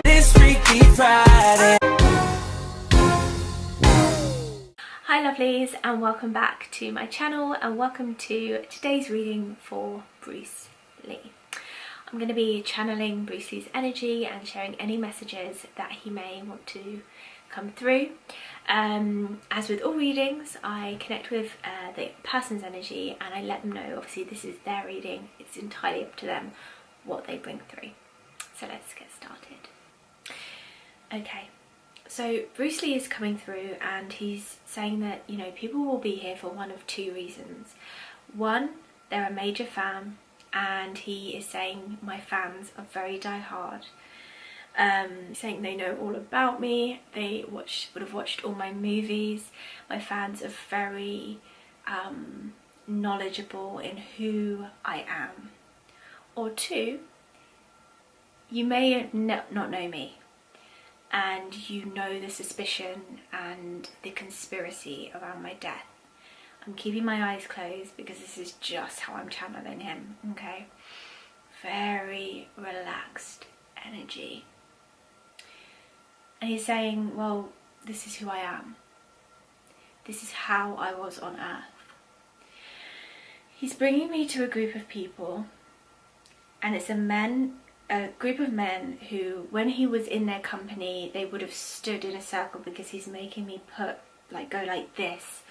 This Freaky Friday. Hi lovelies, and welcome back to my channel, and welcome to today's reading for Bruce Lee. I'm going to be channeling Bruce Lee's energy and sharing any messages that he may want to come through. As with all readings, I connect with the person's energy and I let them know, obviously this is their reading, it's entirely up to them what they bring through. So let's get started. Okay. So Bruce Lee is coming through and he's saying that, you know, people will be here for one of two reasons. One, they're a major fan, and he is saying my fans are very die-hard. Saying they know all about me, they would have watched all my movies. My fans are very knowledgeable in who I am. Or two, you may not know me, and you know the suspicion and the conspiracy around my death. I'm keeping my eyes closed because this is just how I'm channeling him, okay? Very relaxed energy. And he's saying, well, this is who I am. This is how I was on Earth. He's bringing me to a group of people, and it's a group of men who, when he was in their company, they would have stood in a circle because he's making me go like this.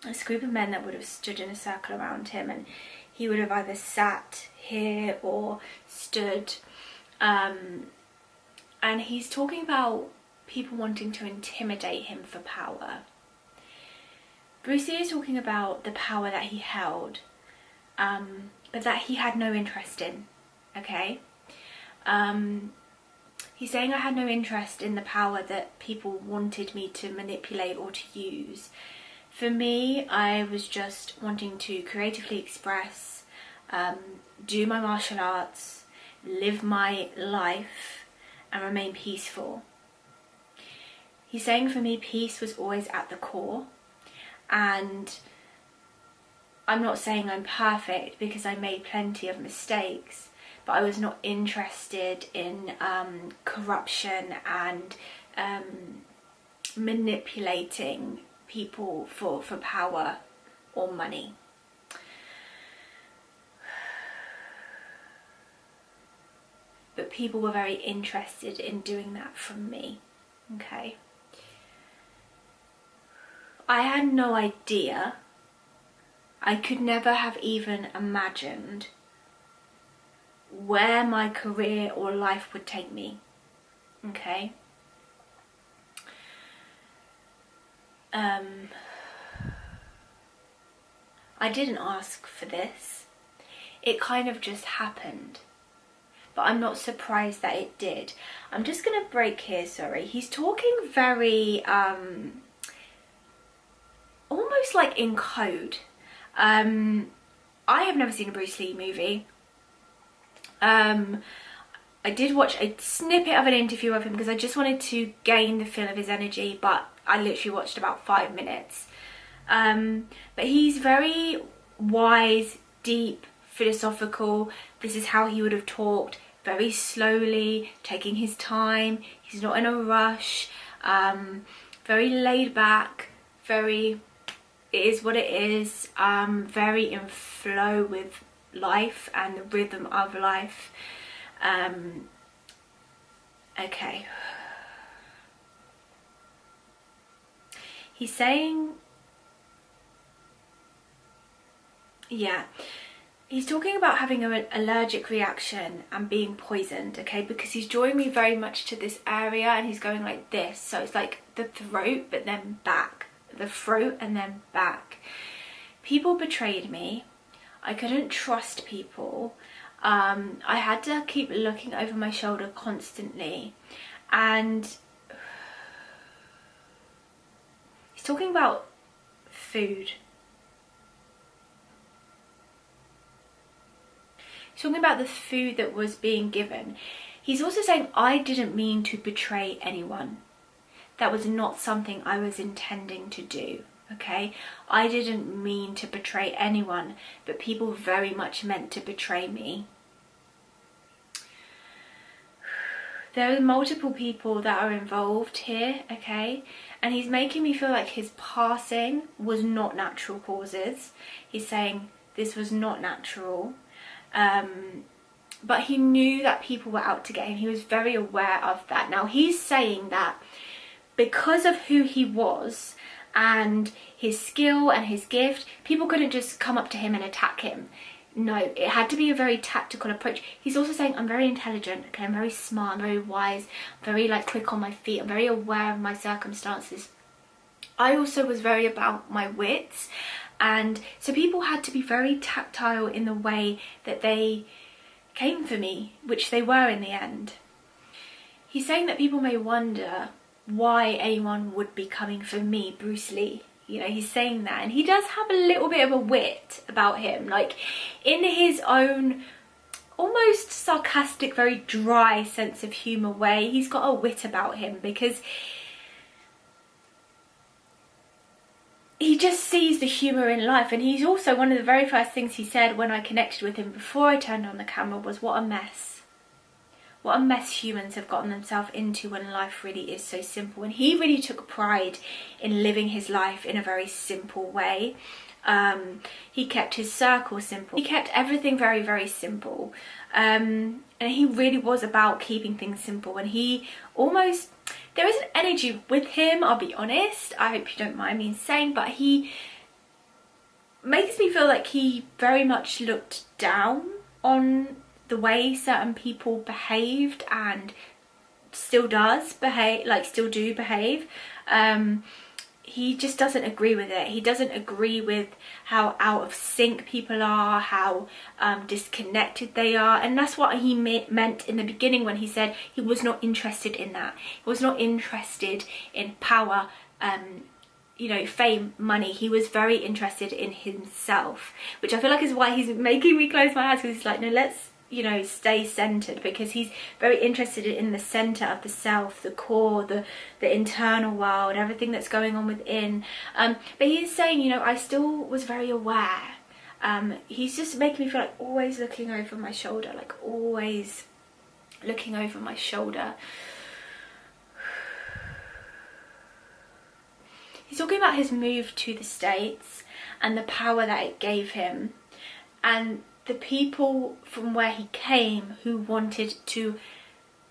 It's a group of men that would have stood in a circle around him, and he would have either sat here or stood. And he's talking about people wanting to intimidate him for power. Bruce Lee is talking about the power that he held, but that he had no interest in, okay? He's saying I had no interest in the power that people wanted me to manipulate or to use. For me, I was just wanting to creatively express, do my martial arts, live my life, and remain peaceful. He's saying for me, peace was always at the core, and I'm not saying I'm perfect because I made plenty of mistakes, but I was not interested in corruption and manipulating people for power or money. But people were very interested in doing that from me, okay? I had no idea. I could never have even imagined where my career or life would take me, okay? I didn't ask for this. It kind of just happened. But I'm not surprised that it did. I'm just going to break here, sorry. He's talking very, almost like in code. I have never seen a Bruce Lee movie. I did watch a snippet of an interview of him because I just wanted to gain the feel of his energy, but I literally watched about 5 minutes. But he's very wise, deep, philosophical. This is how he would have talked, very slowly, taking his time. He's not in a rush, very laid back, very, it is what it is, very in flow with life and the rhythm of life. Okay. He's saying, yeah, he's talking about having an allergic reaction and being poisoned, okay, because he's drawing me very much to this area and he's going like this. So it's like the throat, but then back, the throat and then back. People betrayed me. I couldn't trust people. I had to keep looking over my shoulder constantly. And he's talking about food. He's talking about the food that was being given. He's also saying I didn't mean to betray anyone. That was not something I was intending to do, okay? I didn't mean to betray anyone, but people very much meant to betray me. there are multiple people that are involved here, okay? And he's making me feel like his passing was not natural causes. He's saying this was not natural. But he knew that people were out to get him. He was very aware of that. Now, he's saying that because of who he was and his skill and his gift, people couldn't just come up to him and attack him. No, it had to be a very tactical approach. He's also saying, I'm very intelligent, okay, I'm very smart, I'm very wise, I'm very like quick on my feet, I'm very aware of my circumstances. I also was very about my wits, and so people had to be very tactile in the way that they came for me, which they were in the end. He's saying that people may wonder why anyone would be coming for me, Bruce Lee. You know, he's saying that, and he does have a little bit of a wit about him, like in his own almost sarcastic, very dry sense of humour way. He's got a wit about him because he just sees the humour in life. And he's also, one of the very first things he said when I connected with him before I turned on the camera was, what a mess. What a mess humans have gotten themselves into when life really is so simple. And he really took pride in living his life in a very simple way. He kept his circle simple. He kept everything very, very simple. And he really was about keeping things simple. And he almost, there is an energy with him, I'll be honest. I hope you don't mind me saying, but he makes me feel like he very much looked down on the way certain people behaved and still does behave, like still do behave. He just doesn't agree with it. He doesn't agree with how out of sync people are, how disconnected they are. And that's what he meant in the beginning when he said he was not interested in that. He was not interested in power, you know, fame, money. He was very interested in himself, which I feel like is why he's making me close my eyes, because he's like, no, let's, you know, stay centered, because he's very interested in the center of the self, the core, the internal world, everything that's going on within. But he's saying, you know, I still was very aware. He's just making me feel like always looking over my shoulder, like always looking over my shoulder. He's talking about his move to the States and the power that it gave him, and the people from where he came who wanted to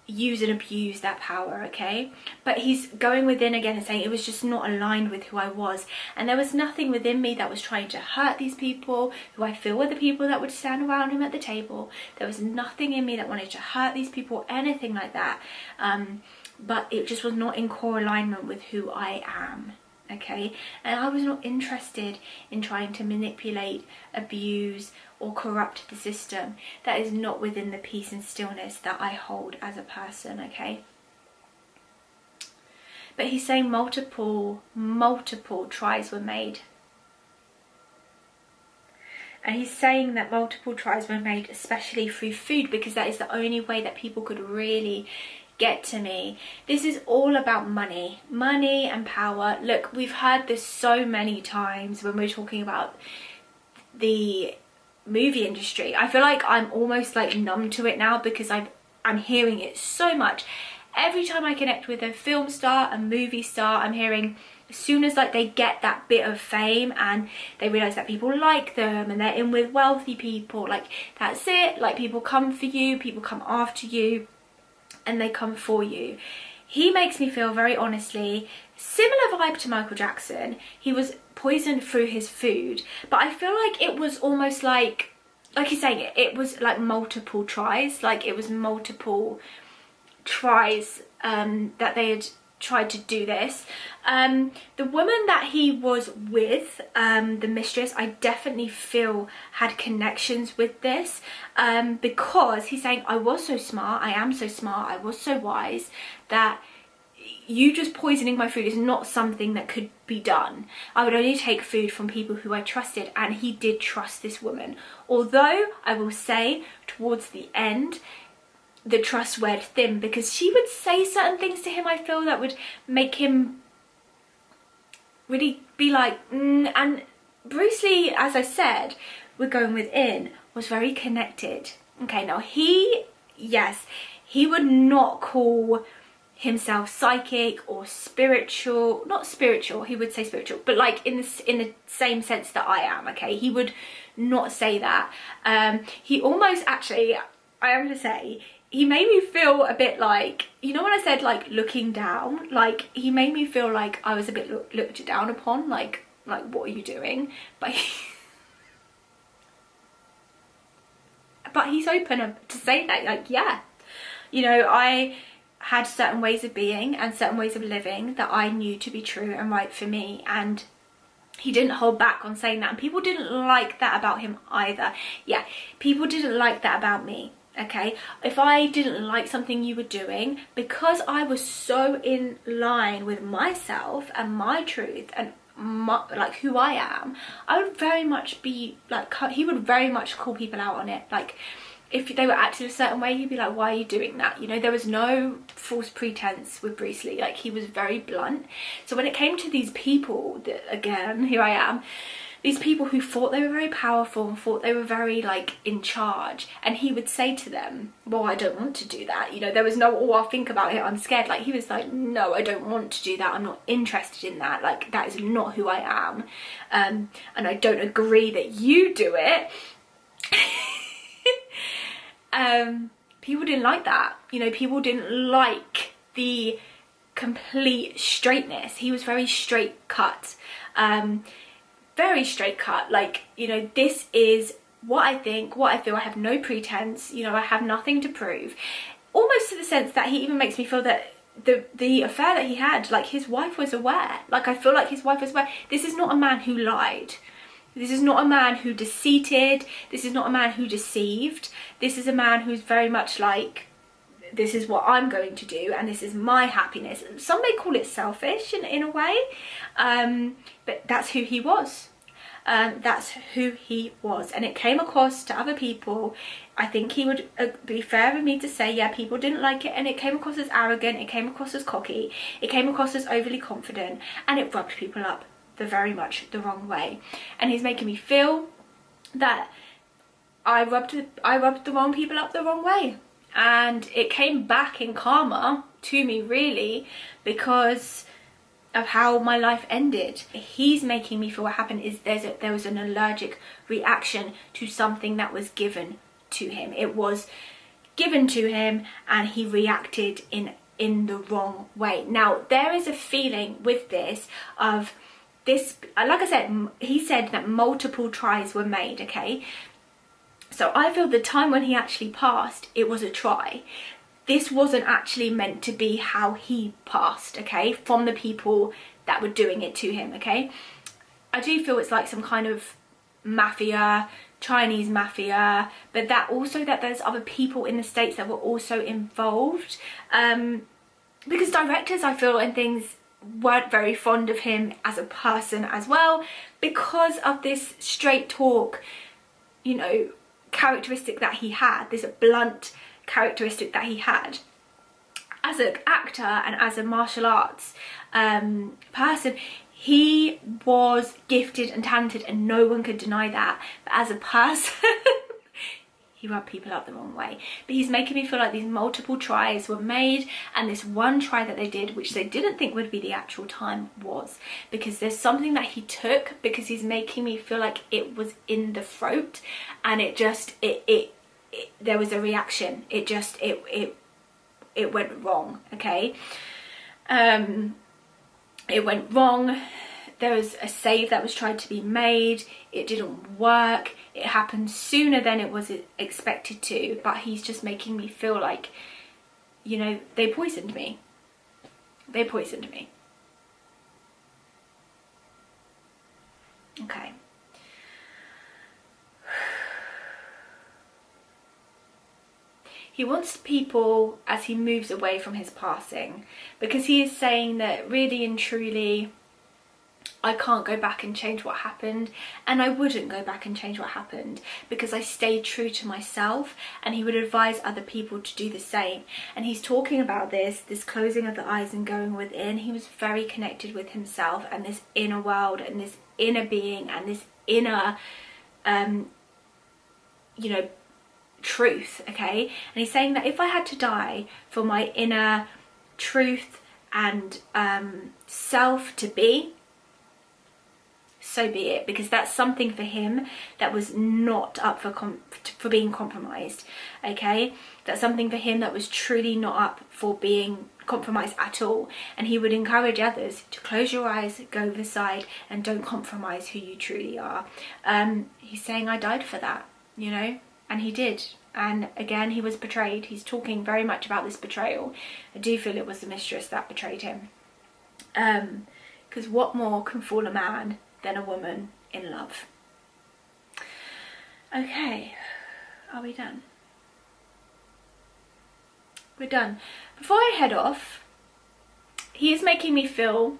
use and abuse that power, okay? But he's going within again and saying it was just not aligned with who I was, and there was nothing within me that was trying to hurt these people who I feel were the people that would stand around him at the table. There was nothing in me that wanted to hurt these people, anything like that, but it just was not in core alignment with who I am. Okay, and I was not interested in trying to manipulate, abuse or corrupt the system. That is not within the peace and stillness that I hold as a person, okay? But he's saying multiple tries were made. And he's saying that multiple tries were made, especially through food, because that is the only way that people could really get to me. This is all about money and power. Look, we've heard this so many times when we're talking about the movie industry. I feel like I'm almost like numb to it now, because I'm hearing it so much. Every time I connect with a film star, a movie star, I'm hearing, as soon as like they get that bit of fame and they realize that people like them and they're in with wealthy people, like that's it, like people come for you, people come after you, and they come for you. He makes me feel, very honestly, similar vibe to Michael Jackson. He was poisoned through his food, but I feel like it was almost like he's saying, it was like multiple tries, like it was multiple tries that they had tried to do this. The woman that he was with, the mistress, I definitely feel had connections with this, because he's saying, I was so smart, I am so smart, I was so wise, that you just poisoning my food is not something that could be done. I would only take food from people who I trusted, and he did trust this woman. Although I will say towards the end, the trust went thin, because she would say certain things to him, I feel, that would make him really be like, and Bruce Lee, as I said, we're going within, was very connected. Okay, now he he would not call himself psychic or spiritual. Not spiritual, he would say spiritual, but like in the same sense that I am, okay? He would not say that. He almost, actually, I am gonna say, he made me feel a bit like, you know when I said like looking down, like he made me feel like I was a bit looked down upon, like what are you doing? But but he's open to say that, like, yeah, you know, I had certain ways of being and certain ways of living that I knew to be true and right for me, and he didn't hold back on saying that, and people didn't like that about him either. Yeah, people didn't like that about me. Okay, if I didn't like something you were doing, because I was so in line with myself and my truth and like who I am, I would very much be like, he would very much call people out on it. Like if they were acting a certain way, he'd be like, why are you doing that? You know, there was no false pretense with Bruce Lee. Like he was very blunt. So when it came to these people, that, again, here I am, these people who thought they were very powerful and thought they were very like in charge, and he would say to them, well, I don't want to do that. You know, there was no, oh, I'll think about it, I'm scared. Like he was like, no, I don't want to do that, I'm not interested in that, like that is not who I am, and I don't agree that you do it. People didn't like that. You know, people didn't like the complete straightness. He was very straight cut, very straight cut. Like, you know, this is what I think, what I feel. I have no pretense. You know, I have nothing to prove. Almost to the sense that he even makes me feel that the affair that he had, like his wife was aware. Like I feel like his wife was aware. This is not a man who lied. This is not a man who deceived. This is not a man who deceived. This is a man who's very much like, this is what I'm going to do and this is my happiness. Some may call it selfish in a way, but that's who he was. That's who he was, and it came across to other people. I think he would be fair with me to say, yeah, people didn't like it, and it came across as arrogant, it came across as cocky, it came across as overly confident, and it rubbed people up very much the wrong way. And he's making me feel that I rubbed the wrong people up the wrong way, and it came back in karma to me, really, because of how my life ended. He's making me feel what happened is there was an allergic reaction to something that was given to him. It was given to him and he reacted in the wrong way. Now there is a feeling with this of this, like I said, he said that multiple tries were made, okay? So I feel the time when he actually passed, it was a try. This wasn't actually meant to be how he passed, okay, from the people that were doing it to him, okay? I do feel it's like some kind of mafia, Chinese mafia, but that also that there's other people in the States that were also involved, because directors, I feel, and things weren't very fond of him as a person as well, because of this straight talk, you know, characteristic that he had, this blunt characteristic that he had. As an actor and as a martial arts person, he was gifted and talented, and no one could deny that. But as a person, he rubbed people up the wrong way. But he's making me feel like these multiple tries were made, and this one try that they did, which they didn't think would be the actual time, was. Because there's something that he took, because he's making me feel like it was in the throat, and it just, there was a reaction. It went wrong, okay? It went wrong. There was a save that was tried to be made. It didn't work. It happened sooner than it was expected to, but he's just making me feel like, you know, they poisoned me. They poisoned me. Okay. He wants people, as he moves away from his passing, because he is saying that really and truly, I can't go back and change what happened, and I wouldn't go back and change what happened because I stayed true to myself, and he would advise other people to do the same. And he's talking about this closing of the eyes and going within. He was very connected with himself and this inner world and this inner being and this inner, you know, truth, okay? And he's saying that if I had to die for my inner truth and self to be, so be it, because that's something for him that was not up for being compromised, okay? That's something for him that was truly not up for being compromised at all. And he would encourage others to close your eyes, go over the side, and don't compromise who you truly are. He's saying, I died for that, you know, and he did. And again, he was betrayed. He's talking very much about this betrayal. I do feel it was the mistress that betrayed him, because what more can fool a man than a woman in love? Okay, are we done? We're done. Before I head off, he is making me feel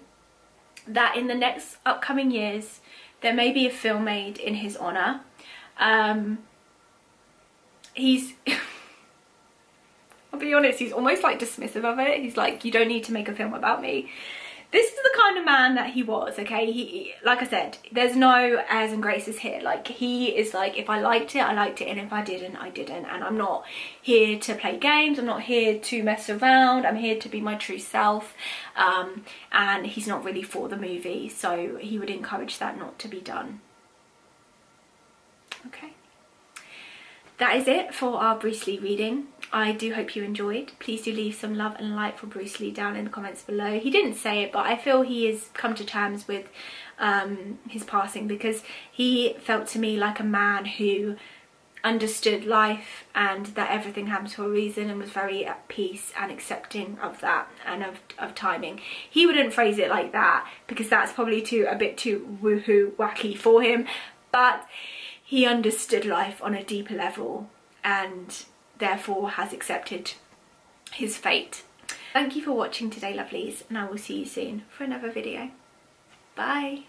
that in the next upcoming years there may be a film made in his honour. He's I'll be honest, he's almost like dismissive of it. He's like, you don't need to make a film about me. This is the kind of man that he was, okay? He, like I said, there's no airs and graces here. Like, he is like, if I liked it, I liked it, and if I didn't, I didn't. And I'm not here to play games. I'm not here to mess around. I'm here to be my true self. And he's not really for the movie, so he would encourage that not to be done. Okay. That is it for our Bruce Lee reading. I do hope you enjoyed. Please do leave some love and light for Bruce Lee down in the comments below. He didn't say it, but I feel he has come to terms with his passing, because he felt to me like a man who understood life and that everything happens for a reason, and was very at peace and accepting of that and of timing. He wouldn't phrase it like that, because that's probably a bit too woohoo wacky for him, but he understood life on a deeper level and therefore has accepted his fate. Thank you for watching today, lovelies, and I will see you soon for another video. Bye.